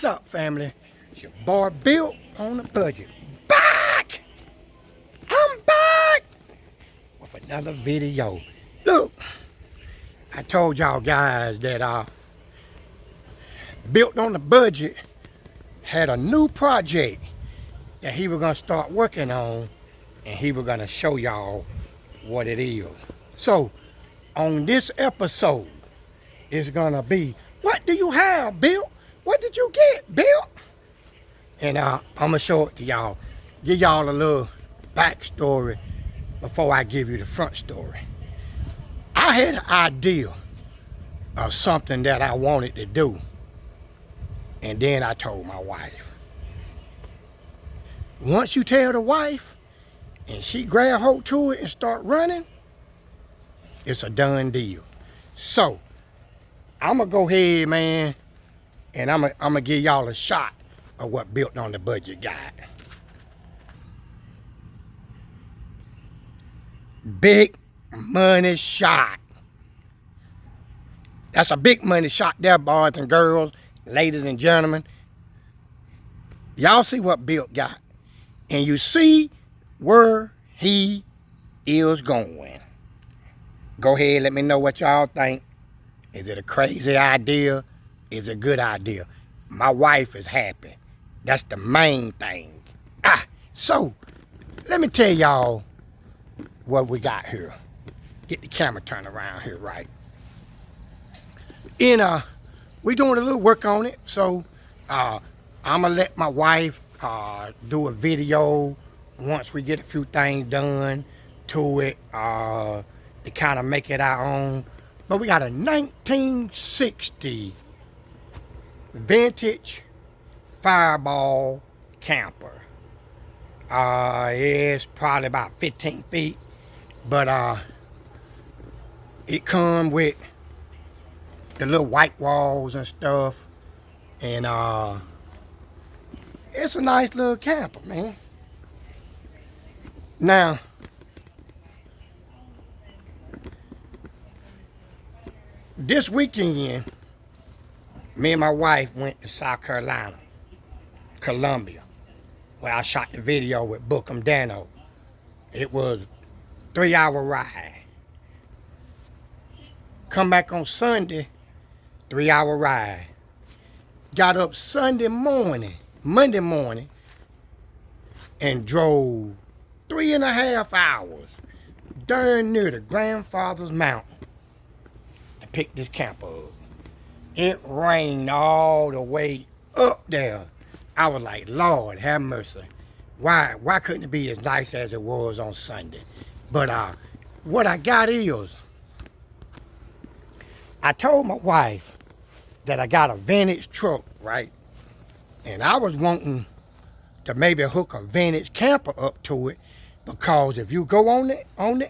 What's up, family? It's your boy Built on a Budget. Back! I'm back with another video. Look, I told y'all guys that Built on a Budget had a new project that he was gonna start working on, and he was gonna show y'all what it is. So, on this episode, it's gonna be, what do you have, Built? What did you get, Built? And I'm gonna show it to y'all. Give y'all a little backstory before I give you the front story. I had an idea of something that I wanted to do. And then I told my wife. Once you tell the wife and she grab hold to it and start running, it's a done deal. So, I'm gonna go ahead, man, and I'm gonna give y'all a shot of what Built on the Budget got. Big money shot. That's a big money shot there, boys and girls, ladies and gentlemen. Y'all see what Built got. And you see where he is going. Go ahead, let me know what y'all think. Is it a crazy idea? Is it a good idea? My wife is happy. That's the main thing. So, let me tell y'all what we got here. Get the camera turned around here right. We doing a little work on it. So, I'm gonna let my wife do a video once we get a few things done to it to kind of make it our own. But we got a 1960 vintage Fireball camper. It's probably about 15 feet, but it come with the little white walls and stuff, and it's a nice little camper, man. Now, this weekend, me and my wife went to South Carolina, Columbia, where I shot the video with Bookham Dano. It was a 3-hour ride. Come back on Sunday, 3-hour ride. Got up Monday morning, and drove 3.5 hours darn near the Grandfather's Mountain to pick this camper up. It rained all the way up there. I was like, Lord, have mercy. Why couldn't it be as nice as it was on Sunday? But what I got is, I told my wife that I got a vintage truck, right? And I was wanting to maybe hook a vintage camper up to it, because if you go on the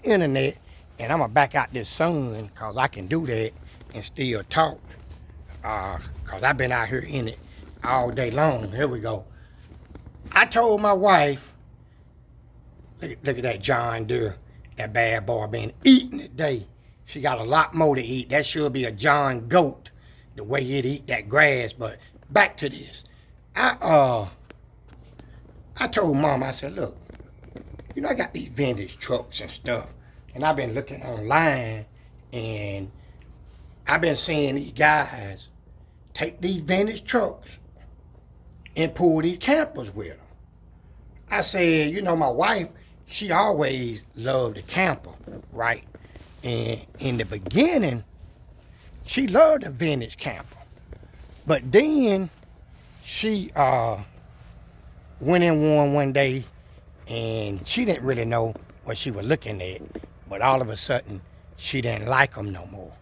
internet, and I'm gonna back out this sun, cause I can do that and still talk. Cause I've been out here in it all day long. Here we go. I told my wife, look at that John Deere, that bad boy been eating today. She got a lot more to eat. That should be a John Goat, the way it eat that grass. But back to this. I told Mom, I said, look, you know, I got these vintage trucks and stuff, and I've been looking online, and I've been seeing these guys take these vintage trucks and pull these campers with them. I said, you know, my wife, she always loved the camper, right? And in the beginning, she loved the vintage camper. But then she went in one day, and she didn't really know what she was looking at. But all of a sudden, she didn't like them no more.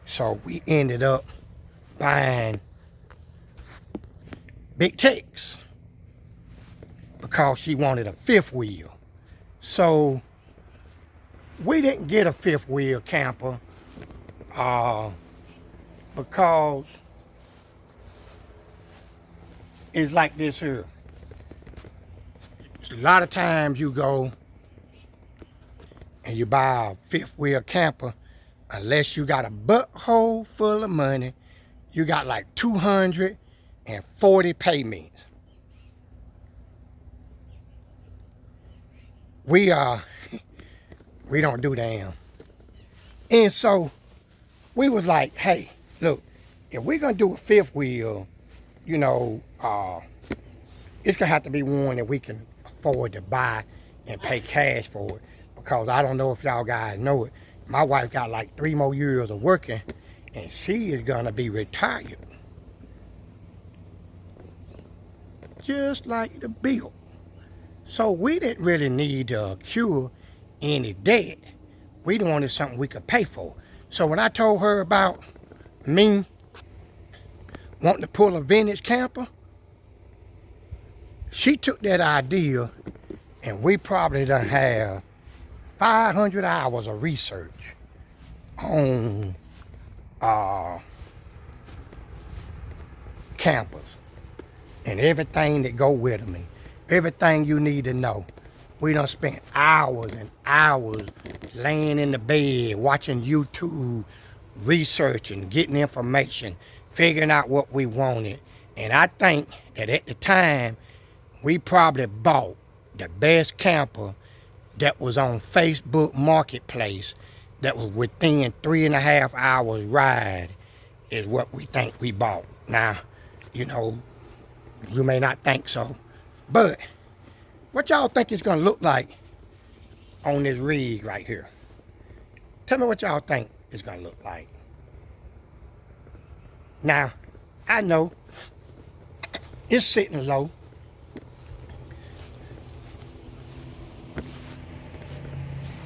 So we ended up buying Big Tex because she wanted a fifth wheel. So we didn't get a fifth wheel camper because it's like this here. A lot of times you go and you buy a fifth wheel camper, unless you got a butthole full of money, you got like 200 and 40 payments. We don't do damn. And so we was like, hey, look, if we're gonna do a fifth wheel, you know, it's gonna have to be one that we can afford to buy and pay cash for it. Because I don't know if y'all guys know it, my wife got like 3 more years of working, and she is gonna be retired. Just like the bill. So we didn't really need to cure any debt. We wanted something we could pay for. So when I told her about me wanting to pull a vintage camper, she took that idea, and we probably done have 500 hours of research on campers and everything that go with them and everything you need to know. We done spent hours and hours laying in the bed, watching YouTube, researching, getting information, figuring out what we wanted. And I think that at the time, we probably bought the best camper that was on Facebook Marketplace that was within 3.5 hours ride is what we think we bought. Now, you know, you may not think so, but what y'all think it's gonna look like on this rig right here? Tell me what y'all think it's gonna look like. Now, I know it's sitting low.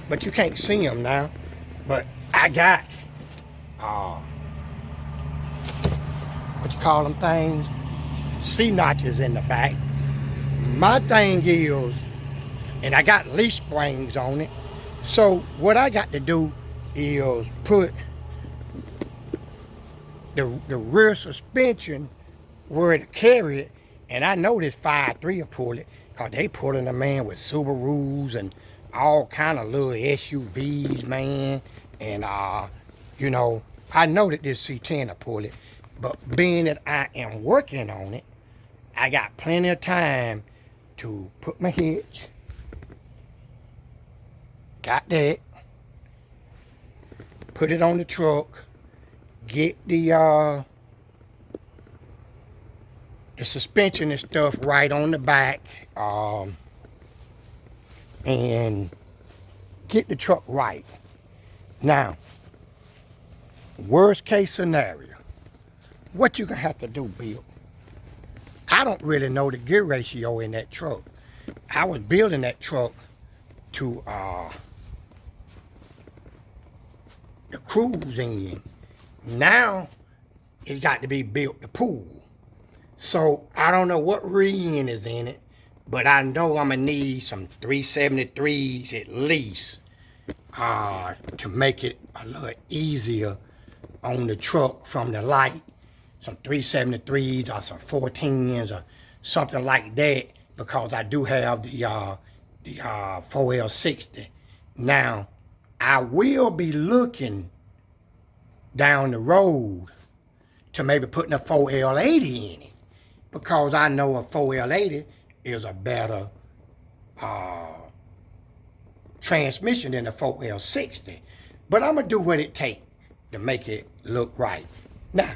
But you can't see them now. But I got, what you call them things? C-notches in the back. My thing is, and I got leaf springs on it. So what I got to do is put the rear suspension where to carry it. And I know this 5.3 will pull it, because they pulling a man with Subarus and all kind of little SUVs, man. And, you know, I know that this C10 will pull it. But being that I am working on it, I got plenty of time to put my hitch. Got that. Put it on the truck. Get the suspension and stuff right on the back. And get the truck right. Now, worst case scenario, what you gonna have to do, Bill? I don't really know the gear ratio in that truck. I was building that truck to the cruise in. Now it's got to be built to pool. So I don't know what rear is in it, but I know I'm gonna need some 373s at least to make it a little easier on the truck from the light. Some 373s or some 14s or something like that, because I do have the 4L60. Now, I will be looking down the road to maybe putting a 4L80 in it, because I know a 4L80 is a better transmission than a 4L60. But I'm gonna do what it takes to make it look right. Now,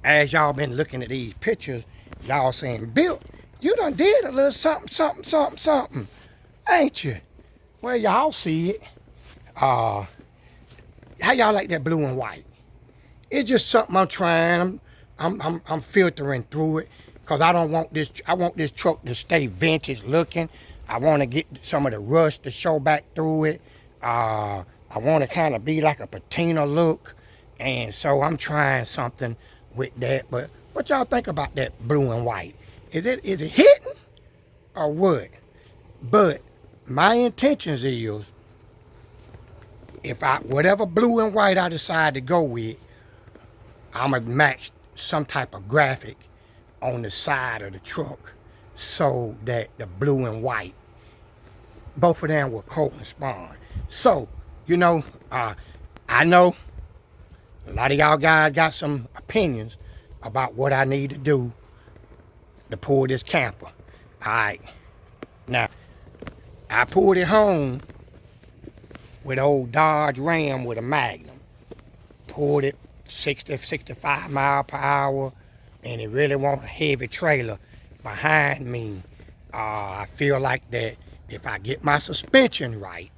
as y'all been looking at these pictures, y'all saying, Bill, you done did a little something, ain't you? Well, y'all see it. How y'all like that blue and white? It's just something I'm trying. I'm filtering through it, because I don't want this. I want this truck to stay vintage looking. I want to get some of the rust to show back through it. I want to kind of be like a patina look, and so I'm trying something with that. But what y'all think about that blue and white? Is it hitting or what? But my intentions is, if whatever blue and white I decide to go with, I'm gonna match some type of graphic on the side of the truck so that the blue and white, both of them will correspond. So, you know, I know a lot of y'all guys got some opinions about what I need to do to pull this camper. All right. Now, I pulled it home with old Dodge Ram with a Magnum. Pulled it 60, 65 mile per hour, and it really want a heavy trailer behind me. I feel like that if I get my suspension right,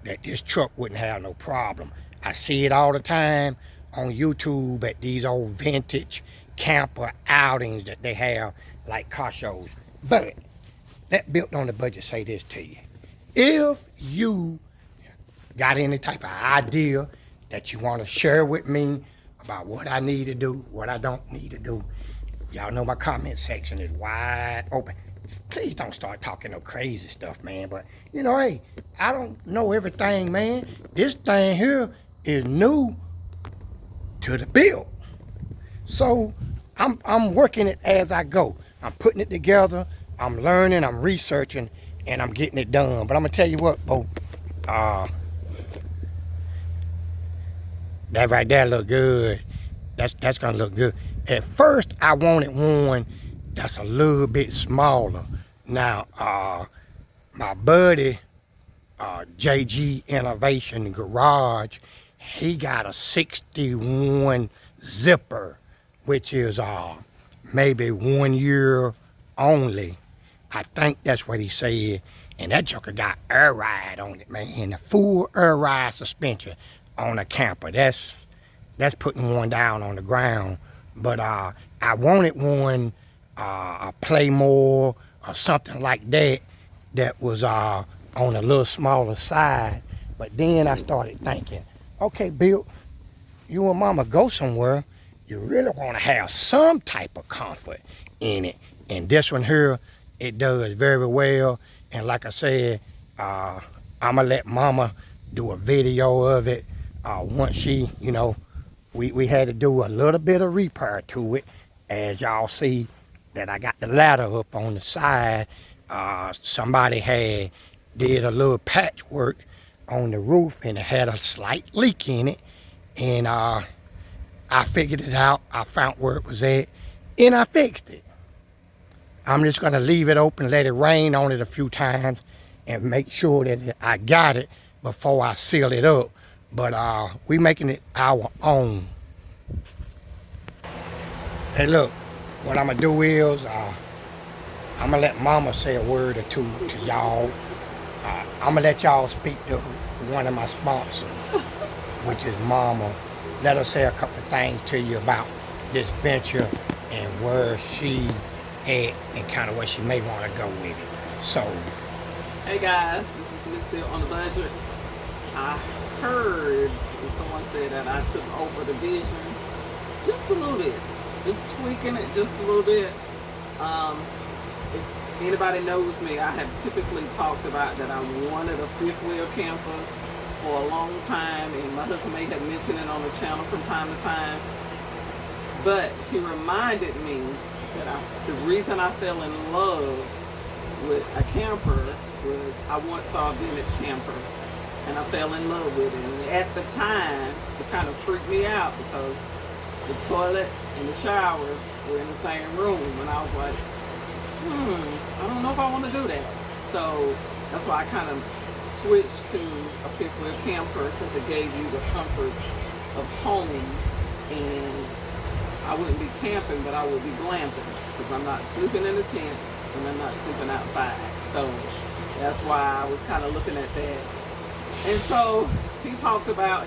that this truck wouldn't have no problem. I see it all the time on YouTube at these old vintage camper outings that they have, like car shows. But that Built on the Budget say this to you. If you got any type of idea that you want to share with me about what I need to do, what I don't need to do, y'all know my comment section is wide open. Please don't start talking no crazy stuff, man. But, you know, hey, I don't know everything, man. This thing here is new to the build. So I'm working it as I go. I'm putting it together. I'm learning, I'm researching, and I'm getting it done. But I'm going to tell you what, Bo. That right there look good. That's going to look good. At first, I wanted one that's a little bit smaller. Now, my buddy, JG Innovation Garage, he got a 61 zipper, which is maybe 1 year only. I think that's what he said. And that joker got air ride on it, man. And the full air ride suspension on a camper. That's putting one down on the ground. But I wanted one, a Playmore or something like that, that was on a little smaller side. But then I started thinking, okay, Bill, you and Mama go somewhere, you really want to have some type of comfort in it. And this one here, it does very well. And like I said, I'm going to let Mama do a video of it. Once she, you know, we had to do a little bit of repair to it. As y'all see that I got the ladder up on the side. Somebody had did a little patchwork on the roof and it had a slight leak in it. And I figured it out. I found where it was at and I fixed it. I'm just gonna leave it open, let it rain on it a few times and make sure that I got it before I seal it up. But we making it our own. Hey look, what I'm gonna do is I'm gonna let Mama say a word or two to y'all. I'm gonna let y'all speak to one of my sponsors, which is Mama. Let her say a couple of things to you about this venture and where she at and kind of where she may want to go with it. So, hey guys, this is Miss Built on the Budget. I heard someone say that I took over the vision just a little bit, just tweaking it just a little bit. If anybody knows me, I have typically talked about that I wanted a fifth wheel camper for a long time, and my husband may have mentioned it on the channel from time to time. But he reminded me that the reason I fell in love with a camper was I once saw a vintage camper and I fell in love with it. And at the time, it kind of freaked me out because the toilet and the shower were in the same room. And I was like, I don't know if I want to do that. So that's why I kind of switched to a fifth wheel camper, because it gave you the comforts of home. And I wouldn't be camping, but I would be glamping, because I'm not sleeping in a tent and I'm not sleeping outside. So that's why I was kind of looking at that. And so he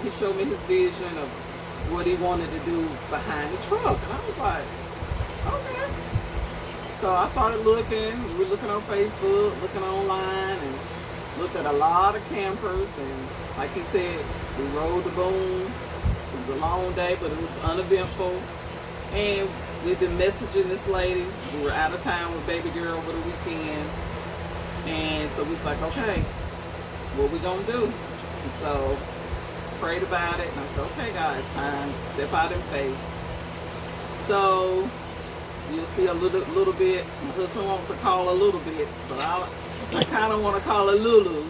showed me his vision of what he wanted to do behind the truck. And I was like, okay. So I started looking. We were looking on Facebook, looking online, and looked at a lot of campers. And like he said, we rode the boom. It was a long day, but it was uneventful. And we've been messaging this lady. We were out of town with baby girl over the weekend. And so we was like, okay, what we gonna do? And so prayed about it, and I said, okay guys, time to step out in faith. So you'll see a little bit. My husband wants to call a little bit, but I kind of want to call it Lulu.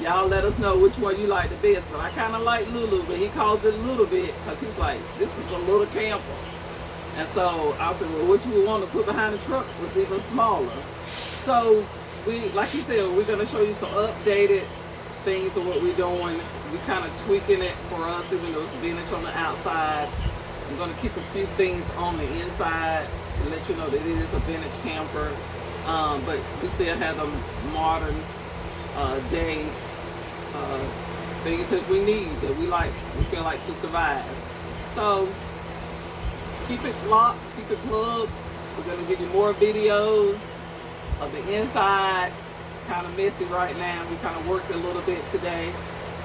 Y'all let us know which one you like the best, but I kind of like Lulu, but he calls it little bit because he's like, this is a little camper. And so I said, well, what you would want to put behind the truck was even smaller. So we, like you said, we're gonna show you some updated things of what we're doing. We're kind of tweaking it for us, even though it's vintage on the outside. I'm gonna keep a few things on the inside to let you know that it is a vintage camper, but we still have the modern day things that we need, that we feel like to survive. So keep it locked, keep it plugged. We're gonna give you more videos of the inside. It's kind of messy right now. We kind of worked a little bit today.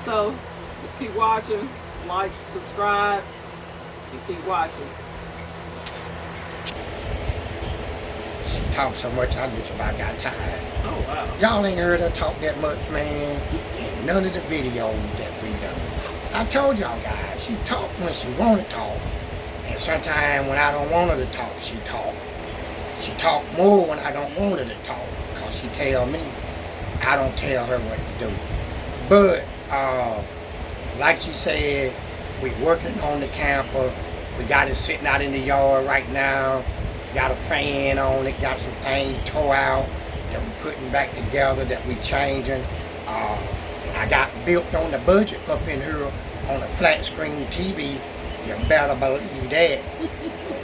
So just keep watching, like, subscribe, and keep watching. She talked so much, I just about got tired. Oh wow. Y'all ain't heard her talk that much, man, in none of the videos that we done. I told y'all guys, she talk when she want to talk. And sometimes when I don't want her to talk, she talk. She talk more when I don't want her to talk, because she tell me, I don't tell her what to do. But, like she said, we working on the camper. We got it sitting out in the yard right now. Got a fan on it, got some things tore out that we putting back together, that we changing. I got built on the budget up in here on a flat screen TV. You better believe that.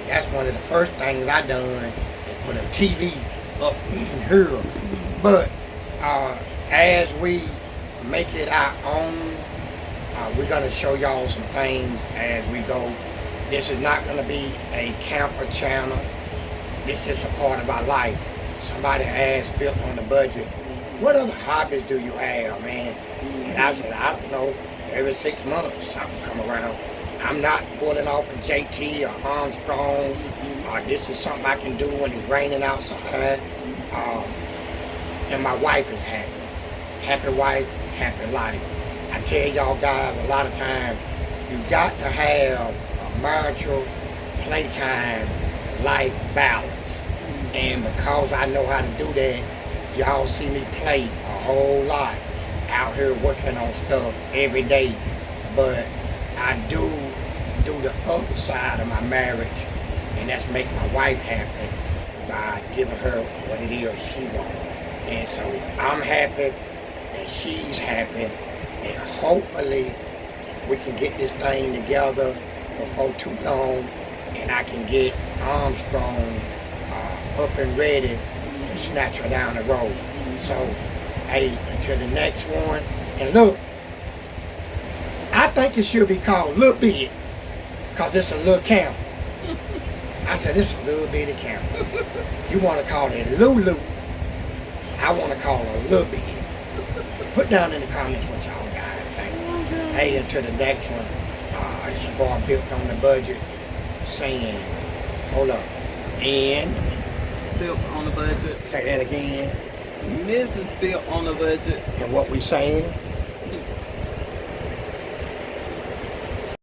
That's one of the first things I done, is put a TV up in here. But as we make it our own, we're gonna show y'all some things as we go. This is not gonna be a camper channel. This is a part of our life. Somebody asked, built on the budget, what other hobbies do you have, man? And I said, I don't know. Every 6 months, something come around. I'm not pulling off a JT or Armstrong. This is something I can do when it's raining outside. And my wife is happy. Happy wife, happy life. I tell y'all guys, a lot of times, you got to have a marital, playtime, life balance. And because I know how to do that, y'all see me play a whole lot out here working on stuff every day. But I do the other side of my marriage, and that's make my wife happy by giving her what it is she wants. And so I'm happy, and she's happy, and hopefully we can get this thing together before too long, and I can get Armstrong up and ready to snatch her down the road. So, hey, until the next one, and look, I think it should be called Little Bit, because it's a little camper. I said, it's a little bitty camper. You want to call it Lulu, I want to call her Little Bit. Put down in the comments what y'all guys think. Hey, until the next one, it's your boy Built on the Budget, saying, hold up, and Built on the budget. say that again. Mrs. Built on the budget. And what we saying?